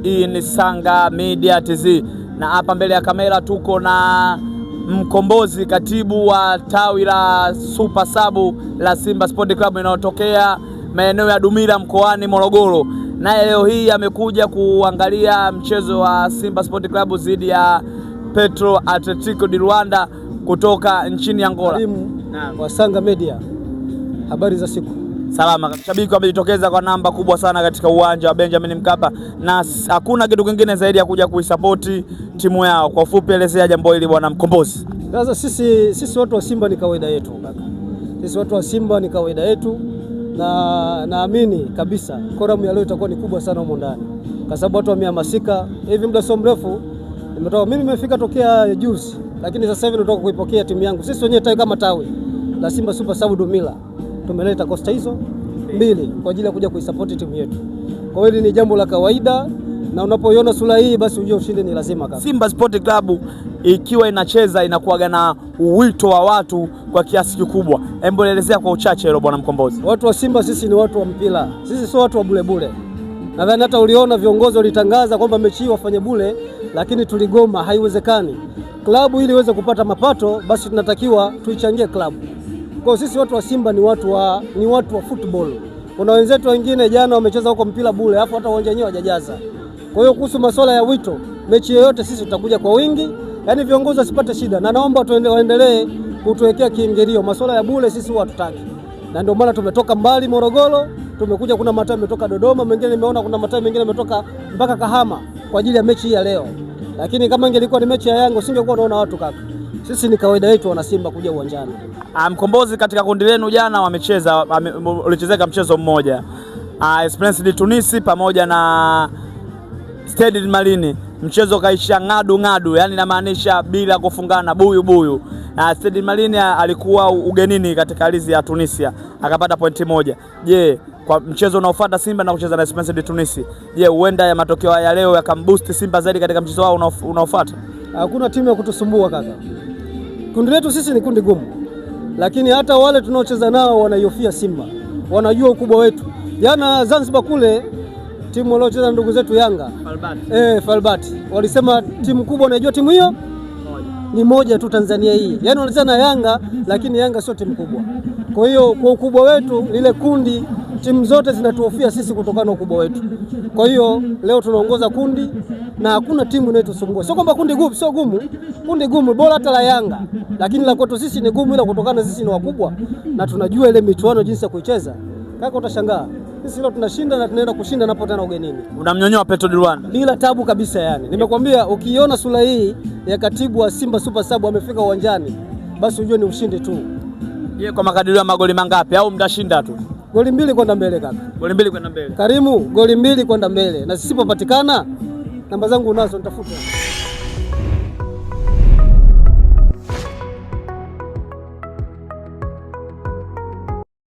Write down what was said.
Hii ni Sanga Media TZ na hapa mbele ya kamera tuko na Mkombozi, katibu wa tawi la Super Sub la Simba Sport Club inayotokea maeneo ya Dumila mkoani Morogoro. Naye leo hii amekuja kuangalia mchezo wa Simba Sport Club dhidi ya Petro Atletico di Luanda kutoka nchini Angola. Wa Sanga Media, habari za siku. Salama. Shabiki wamejitokeza kwa namba kubwa sana katika uwanja wa Benjamin Mkapa na hakuna kitu kingine zaidi ya kuja kuisapoti timu yao. Kwa ufupi, elezea jambo hili bwana Mkombozi. Sasa sisi watu wa Simba ni kawaida yetu kaka. Sisi watu wa Simba ni kawaida yetu, na naamini kabisa koramu ya leo itakuwa ni kubwa sana huko ndani, kwa sababu watu wamehamasika. Hivi muda so mrefu mimi nimefika tokea juzi, lakini sasa hivi natoka kuipokea timu yangu. Sisi wenyewe tawi kama tawi la Simba Super Sub Dumila tumeleta kosta hizo mbili kwa ajili ya kuja kuisupport timu yetu. Kwa hiyo ni jambo la kawaida, na unapoiona sura hii basi ujue ushindi ni lazima kaka. Simba Sport Club ikiwa inacheza inakuwa na wito wa watu kwa kiasi kikubwa. Hebu elezea kwa uchache hilo bwana Mkombozi. Watu wa Simba sisi ni watu wa mpira. Sisi sio watu wa bule. Nadhani hata uliona viongozi walitangaza kwamba mechi hii wafanye bule, lakini tuligoma, haiwezekani. Klabu ili iweze kupata mapato basi tunatakiwa tuichangie klabu. Kwa sisi watu wa Simba ni watu wa football. Kuna wenzetu wengine jana wamecheza huko mpira bure, alafu hata uwanja wenyewe hajajaza. Kwa hiyo kuhusu masuala ya wito, mechi yoyote sisi tutakuja kwa wingi, yaani viongozi wasipate shida, na naomba waendelee kutuwekea kiingilio. Masuala ya bure sisi huwa hatutaki. Na ndio maana tumetoka mbali Morogoro, tumekuja, kuna matawi yametoka Dodoma, mengine nimeona kuna matawi mengine yametoka mpaka Kahama kwa ajili ya mechi hii ya leo. Lakini kama ingelikuwa ni mechi ya Yanga usingekuwa unaona watu kaka. Sisi ni kawaida yetu wana Simba kuja uwanjani. Mkombozi, katika kundi lenu jana ulichezeka mchezo mmoja. Esperance de Tunis pamoja na Stade Malini. Mchezo kaisha ngadu, yani inamaanisha bila kufungana buyu. Stade Malini alikuwa ugenini katika ardhi ya Tunisia, akapata pointi moja. Je, kwa mchezo unaofuata Simba na kucheza na Esperance de Tunis, je, huenda ya matokeo ya leo yakamboost Simba zaidi katika mchezo wao unaofuata? Hakuna timu ya kutusumbua kaka. Kundi letu sisi ni kundi gumu, lakini hata wale tunaocheza nao wanaiofia Simba, wanajua ukubwa wetu. Jana Zanzibar kule timu waliocheza na ndugu zetu Yanga Falbati walisema timu kubwa, unajua timu hiyo ni moja tu Tanzania hii. Yaani wanacheza na Yanga, lakini Yanga sio timu kubwa. Kwa hiyo kwa ukubwa wetu lile kundi timu zote zinatuhofia sisi kutokana na ukubwa wetu. Kwa hiyo leo tunaongoza kundi na hakuna timu inayotusumbua. Sio kwamba kundi gumu, sio gumu. Kundi gumu bora hata la Yanga, lakini la kwetu sisi ni gumu, ila kutokana sisi ni wakubwa na tunajua ile michuano jinsi ya kuicheza. Kaka utashangaa. Sisi leo tunashinda na tunaenda kushinda napo tena ugenini. Unamnyonyoa Petro di Luanda bila tabu kabisa yani. Nimekwambia ukiona sura hii ya katibu wa Simba Super Sub amefika uwanjani, basi ujue ni ushindi tu. Yeye kwa makadirio ya magoli mangapi au mtashinda tu? Goli 2 kwenda mbele kaka. Goli 2 kwenda mbele. Karimu, goli 2 kwenda mbele. Na sisipopatikana namba zangu unazo nitafuta.